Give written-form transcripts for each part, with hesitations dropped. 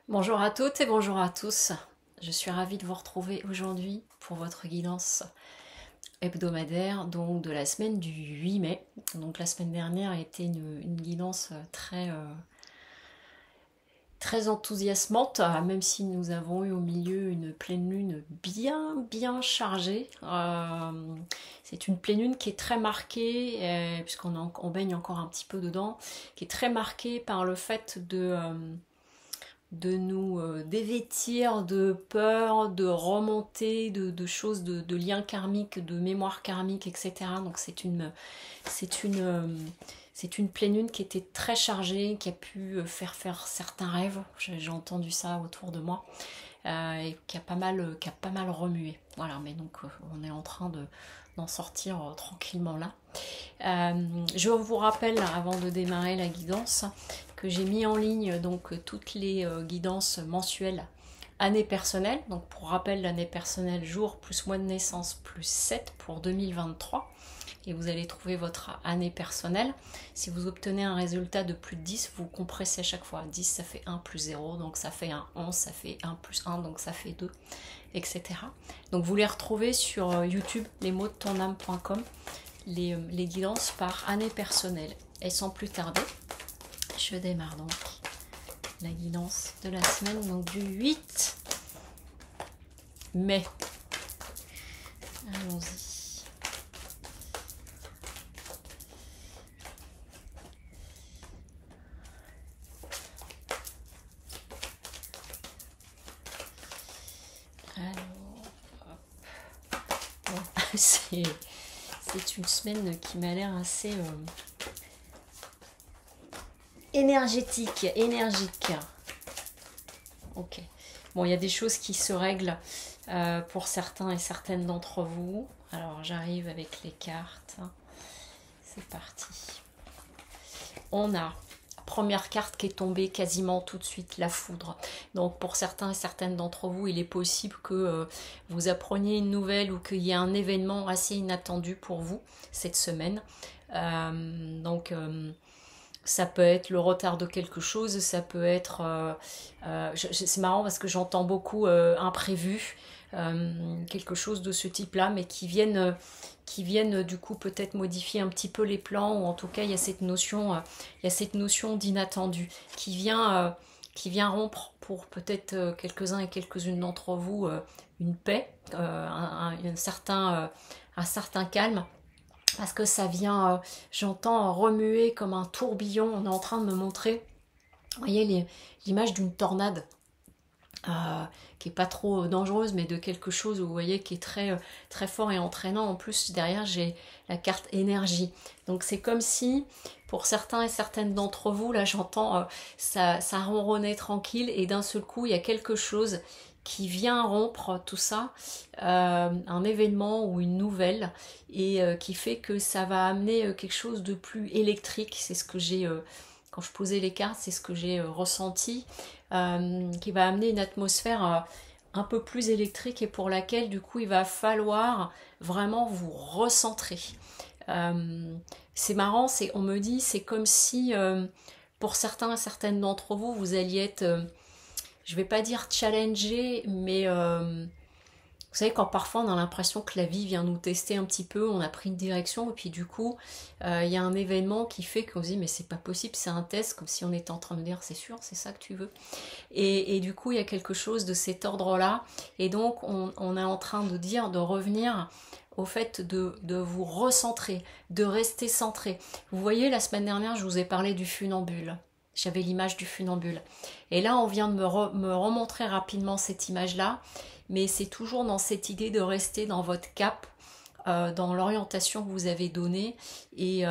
Bonjour à toutes et bonjour à tous. Je suis ravie de vous retrouver aujourd'hui pour votre guidance hebdomadaire donc de la semaine du 8 mai. Donc la semaine dernière a été une guidance très enthousiasmante, même si nous avons eu au milieu une pleine lune bien chargée. C'est une pleine lune qui est très marquée, puisqu'on baigne encore un petit peu dedans, qui est très marquée par le fait de nous dévêtir de peur, de remontée, de choses, de liens karmiques, de mémoire karmique, etc. Donc c'est une, euh, c'est une pleine lune qui était très chargée, qui a pu faire certains rêves. J'ai entendu ça autour de moi. Et qui a pas mal remué. Voilà, mais donc on est en train d'en sortir tranquillement là. Je vous rappelle, avant de démarrer la guidance, que j'ai mis en ligne donc toutes les guidances mensuelles année personnelle. Donc pour rappel, l'année personnelle jour plus mois de naissance plus 7 pour 2023. Et vous allez trouver votre année personnelle. Si vous obtenez un résultat de plus de 10, vous compressez à chaque fois. 10, ça fait 1 plus 0, donc ça fait un 11, ça fait 1 plus 1, donc ça fait 2, etc. Donc vous les retrouvez sur YouTube, lesmotsdetonâme.com, les guidances par année personnelle. Et sans plus tarder, je démarre donc la guidance de la semaine donc du 8 mai. Allons-y. Alors, bon, c'est une semaine qui m'a l'air assez énergétique, énergique. Ok. Bon, il y a des choses qui se règlent pour certains et certaines d'entre vous. Alors, j'arrive avec les cartes. C'est parti. On a première carte qui est tombée quasiment tout de suite, la foudre. Donc pour certains et certaines d'entre vous, il est possible que vous appreniez une nouvelle ou qu'il y ait un événement assez inattendu pour vous cette semaine. Ça peut être le retard de quelque chose, ça peut être... c'est marrant parce que j'entends beaucoup imprévu, quelque chose de ce type-là, mais qui viennent du coup peut-être modifier un petit peu les plans, ou en tout cas il y a cette notion d'inattendu qui vient rompre pour peut-être quelques-uns et quelques-unes d'entre vous une paix, un certain calme, parce que ça vient, j'entends remuer comme un tourbillon. On est en train de me montrer, vous voyez, l'image d'une tornade. Qui est pas trop dangereuse, mais de quelque chose, vous voyez, qui est très fort et entraînant. En plus, derrière, j'ai la carte énergie. Donc c'est comme si, pour certains et certaines d'entre vous, là j'entends ça ronronner tranquille, et d'un seul coup, il y a quelque chose qui vient rompre tout ça, un événement ou une nouvelle, et qui fait que ça va amener quelque chose de plus électrique. C'est ce que j'ai, quand je posais les cartes, c'est ce que j'ai ressenti, qui va amener une atmosphère un peu plus électrique, et pour laquelle du coup il va falloir vraiment vous recentrer. C'est marrant, on me dit, c'est comme si pour certains et certaines d'entre vous, vous alliez être, je vais pas dire challenger, mais vous savez, quand parfois on a l'impression que la vie vient nous tester un petit peu, on a pris une direction, et puis du coup, il y a un événement qui fait qu'on se dit mais c'est pas possible, c'est un test, comme si on était en train de dire c'est sûr, c'est ça que tu veux. Et du coup, il y a quelque chose de cet ordre-là, et donc on est en train de dire, de revenir au fait de vous recentrer, de rester centré. Vous voyez, la semaine dernière, je vous ai parlé du funambule. J'avais l'image du funambule. Et là, on vient de me remontrer rapidement cette image-là, mais c'est toujours dans cette idée de rester dans votre cap, dans l'orientation que vous avez donnée. Et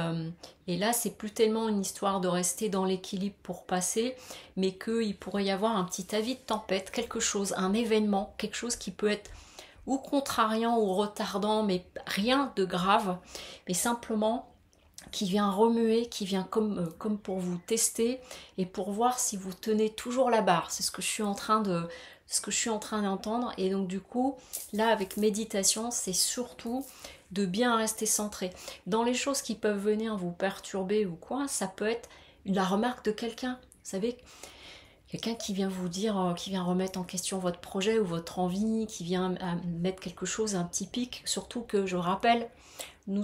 là, c'est plus tellement une histoire de rester dans l'équilibre pour passer, mais qu'il pourrait y avoir un petit avis de tempête, quelque chose, un événement, quelque chose qui peut être ou contrariant ou retardant, mais rien de grave, mais simplement qui vient remuer, qui vient comme pour vous tester et pour voir si vous tenez toujours la barre. C'est ce que je suis en train d'entendre. Et donc du coup, là avec méditation, c'est surtout de bien rester centré. Dans les choses qui peuvent venir vous perturber ou quoi, ça peut être la remarque de quelqu'un. Vous savez, quelqu'un qui vient vous dire, qui vient remettre en question votre projet ou votre envie, qui vient mettre quelque chose, un petit pic. Surtout que, je rappelle, nous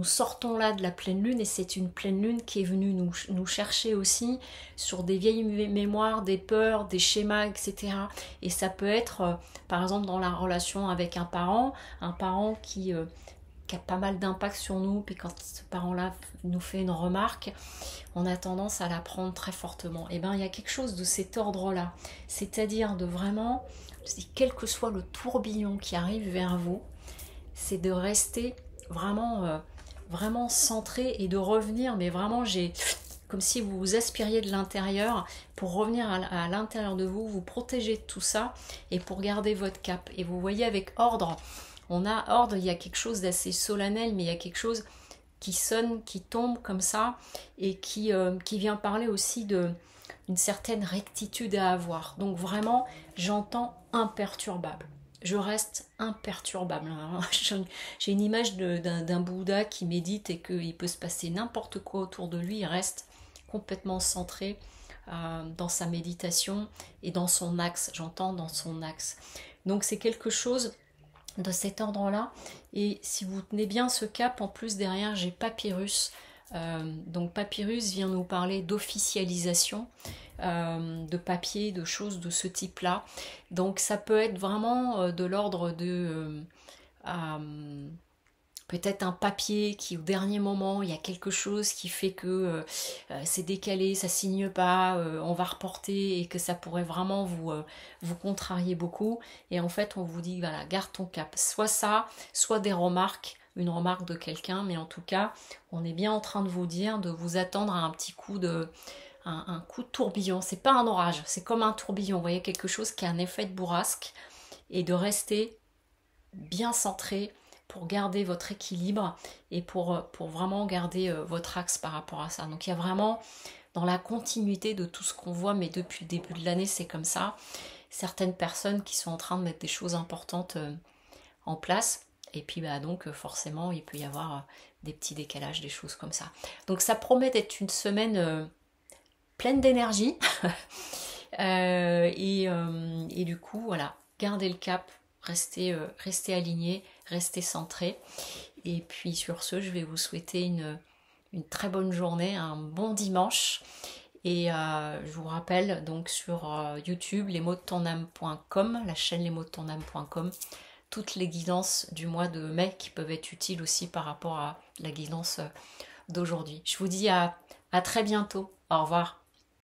sortons là de la pleine lune et c'est une pleine lune qui est venue nous chercher aussi sur des vieilles mémoires, des peurs, des schémas, etc. Et ça peut être, par exemple, dans la relation avec un parent qui a pas mal d'impact sur nous, puis quand ce parent-là nous fait une remarque, on a tendance à la prendre très fortement. Et bien, il y a quelque chose de cet ordre-là, c'est-à-dire de vraiment, quel que soit le tourbillon qui arrive vers vous, c'est de rester vraiment, vraiment centré et de revenir, mais vraiment, comme si vous vous aspiriez de l'intérieur pour revenir à l'intérieur de vous, vous protéger de tout ça et pour garder votre cap. Et vous voyez, avec ordre, on a ordre, il y a quelque chose d'assez solennel, mais il y a quelque chose qui sonne, qui tombe comme ça, et qui vient parler aussi d'une certaine rectitude à avoir. Donc vraiment, j'entends imperturbable. Je reste imperturbable. J'ai une image d'un Bouddha qui médite et qu'il peut se passer n'importe quoi autour de lui, il reste complètement centré dans sa méditation et dans son axe. J'entends dans son axe. Donc c'est quelque chose de cet ordre-là. Et si vous tenez bien ce cap, en plus derrière j'ai Papyrus. Donc Papyrus vient nous parler d'officialisation, de papier, de choses de ce type-là. Donc ça peut être vraiment de l'ordre de peut-être un papier qui au dernier moment, il y a quelque chose qui fait que c'est décalé, ça signe pas, on va reporter et que ça pourrait vraiment vous contrarier beaucoup. Et en fait, on vous dit, voilà, garde ton cap. Soit ça, soit des remarques, une remarque de quelqu'un, mais en tout cas, on est bien en train de vous dire de vous attendre à un petit coup un coup de tourbillon. C'est pas un orage, c'est comme un tourbillon. Vous voyez, quelque chose qui a un effet de bourrasque et de rester bien centré pour garder votre équilibre et pour vraiment garder votre axe par rapport à ça. Donc il y a vraiment dans la continuité de tout ce qu'on voit, mais depuis le début de l'année c'est comme ça, certaines personnes qui sont en train de mettre des choses importantes en place, et puis donc forcément il peut y avoir des petits décalages, des choses comme ça. Donc ça promet d'être une semaine pleine d'énergie et du coup voilà, gardez le cap, restez aligné, restez centré. Et puis sur ce, je vais vous souhaiter une très bonne journée, un bon dimanche. Et je vous rappelle donc sur YouTube, lesmotsdetonâme.com, la chaîne lesmotsdetonâme.com, toutes les guidances du mois de mai qui peuvent être utiles aussi par rapport à la guidance d'aujourd'hui. Je vous dis à très bientôt. Au revoir.